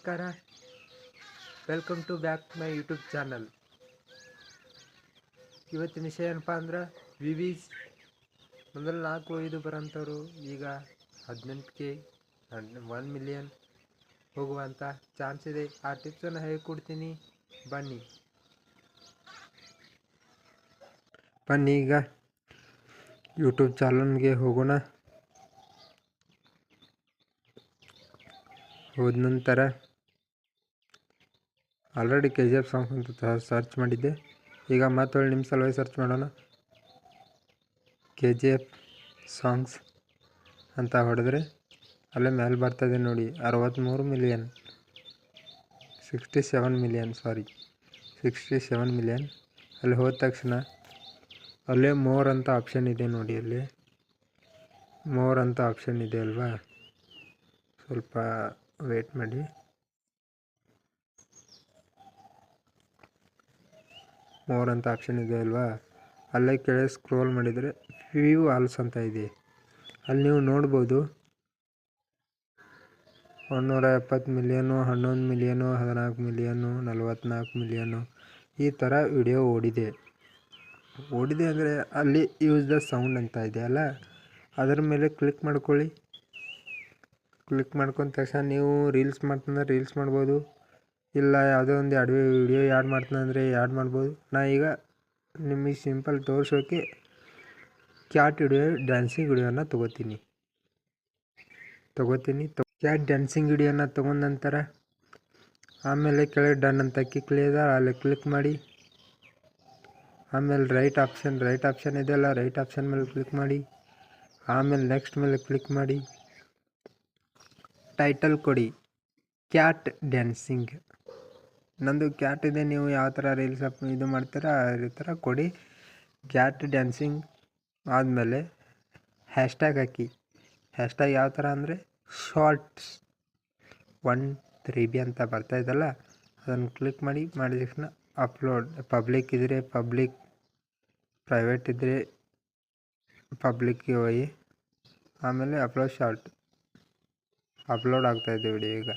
ನಮಸ್ಕಾರ, welcome to back my YouTube channel. ಇವತ್ತಿನ ವಿಷಯ ಏನಪ್ಪ ಅಂದ್ರೆ ವಿವೀಸ್ ಮೊದಲು 4-5 ಬರೋಂಥವ್ರು ಈಗ 18K 1 ಮಿಲಿಯನ್ ಹೋಗುವಂಥ ಚಾನ್ಸ್ ಇದೆ. ಆ ಟಿಪ್ಸನ್ನು ಹೇಳ್ಕೊಡ್ತೀನಿ, ಬನ್ನಿ ಈಗ ಯೂಟ್ಯೂಬ್ ಚಾನಲ್ಗೆ ಹೋಗೋಣ. ಹೋದ ನಂತರ ಆಲ್ರೆಡಿ KGF ಸಾಂಗ್ಸ್ ಅಂತ ಸರ್ಚ್ ಮಾಡಿದ್ದೆ. ಈಗ ಮತ್ತೊಳ್ಳೆ ನಿಮ್ಮ ಸಲುವಾಗಿ ಸರ್ಚ್ ಮಾಡೋಣ. KGF ಸಾಂಗ್ಸ್ ಅಂತ ಹೊಡೆದ್ರೆ ಅಲ್ಲೇ ಮೇಲೆ ಬರ್ತದೆ ನೋಡಿ, 67 ಮಿಲಿಯನ್ 67 ಮಿಲಿಯನ್. ಅಲ್ಲಿ ಹೋದ ತಕ್ಷಣ ಅಲ್ಲೇ ಮೋರ್ ಅಂತ ಆಪ್ಷನ್ ಇದೆ ನೋಡಿ, ಅಲ್ಲಿ ಮೋರ್ ಅಂತ ಆಪ್ಷನ್ ಇದೆ ಅಲ್ವಾ, ಸ್ವಲ್ಪ ವೇಟ್ ಮಾಡಿ. ಮೋರ್ ಅಂತ ಆಪ್ಷನ್ ಇದೆ ಅಲ್ವಾ, ಅಲ್ಲೇ ಕೆಳಗೆ ಸ್ಕ್ರೋಲ್ ಮಾಡಿದರೆ ವ್ಯೂ ಆಲ್ಸ್ ಅಂತ ಇದೆ. ಅಲ್ಲಿ ನೀವು ನೋಡ್ಬೋದು 170 ಮಿಲಿಯನು, 11 ಮಿಲಿಯನು, 14 ಮಿಲಿಯನು, 44 ಮಿಲಿಯನು ಈ ಥರ ವಿಡಿಯೋ ಓಡಿದೆ ಅಂದರೆ ಅಲ್ಲಿ ಯೂಸ್ ದ ಸೌಂಡ್ ಅಂತ ಇದೆ ಅಲ್ಲ, ಅದರ ಮೇಲೆ ಕ್ಲಿಕ್ ಮಾಡ್ಕೊಳ್ಳಿ. ಕ್ಲಿಕ್ ಮಾಡ್ಕೊಂಡ ತಕ್ಷಣ ನೀವು ರೀಲ್ಸ್ ಮಾಡ್ತಂದ್ರೆ ರೀಲ್ಸ್ ಮಾಡ್ಬೋದು, ಇಲ್ಲ ಯಾವುದೋ ಒಂದು ವಿಡಿಯೋ ಆ್ಯಡ್ ಮಾಡ್ತಂದ್ರೆ ಆ್ಯಡ್ ಮಾಡ್ಬೋದು. ನಾ ಈಗ ನಿಮಗೆ ಸಿಂಪಲ್ ತೋರಿಸೋಕೆ ಕ್ಯಾಟ್ ಡ್ಯಾನ್ಸಿಂಗ್ ವಿಡಿಯೋನ ತೊಗೋತೀನಿ. ಕ್ಯಾಟ್ ಡ್ಯಾನ್ಸಿಂಗ್ ವಿಡಿಯೋನ ತೊಗೊಂಡ ನಂತರ ಆಮೇಲೆ ಕೆಳಗೆ ಡನ್ ಅಂತ ಅಲ್ಲಿ ಕ್ಲಿಕ್ ಮಾಡಿ. ಆಮೇಲೆ ರೈಟ್ ಆಪ್ಷನ್ ಇದೆಯಲ್ಲ, ರೈಟ್ ಆಪ್ಷನ್ ಮೇಲೆ ಕ್ಲಿಕ್ ಮಾಡಿ. ಆಮೇಲೆ ನೆಕ್ಸ್ಟ್ ಮೇಲೆ ಕ್ಲಿಕ್ ಮಾಡಿ. ಟೈಟಲ್ ಕೊಡಿ ಕ್ಯಾಟ್ ಡ್ಯಾನ್ಸಿಂಗ್. ನಂದು ಕ್ಯಾಟ್ ಇದೆ, ನೀವು ಯಾವ ಥರ ರೀಲ್ಸ್ ಇದು ಮಾಡ್ತೀರಾ ಅದೇ ಥರ ಕೊಡಿ ಕ್ಯಾಟ್ ಡ್ಯಾನ್ಸಿಂಗ್. ಆದಮೇಲೆ ಹ್ಯಾಶ್ಟ್ಯಾಗ್ ಹಾಕಿ. ಹ್ಯಾಶ್ಟ್ಯಾಗ್ ಯಾವ ಥರ ಅಂದರೆ ಶಾರ್ಟ್ಸ್ 1 3B ಅಂತ ಬರ್ತಾಯಿದ್ದಲ್ಲ, ಅದನ್ನು ಕ್ಲಿಕ್ ಮಾಡಿದ ತಕ್ಷಣ ಅಪ್ಲೋಡ್. ಪಬ್ಲಿಕ್ ಇದ್ದರೆ ಪಬ್ಲಿಕ್, ಪ್ರೈವೇಟ್ ಇದ್ದರೆ ಪಬ್ಲಿಕ್ಗೆ ಹೋಗಿ ಆಮೇಲೆ ಅಪ್ಲೋಡ್ ಶಾರ್ಟ್. ಅಪ್ಲೋಡ್ ಆಗ್ತಾಯಿದೆ ವಿಡಿಯೋ ಈಗ.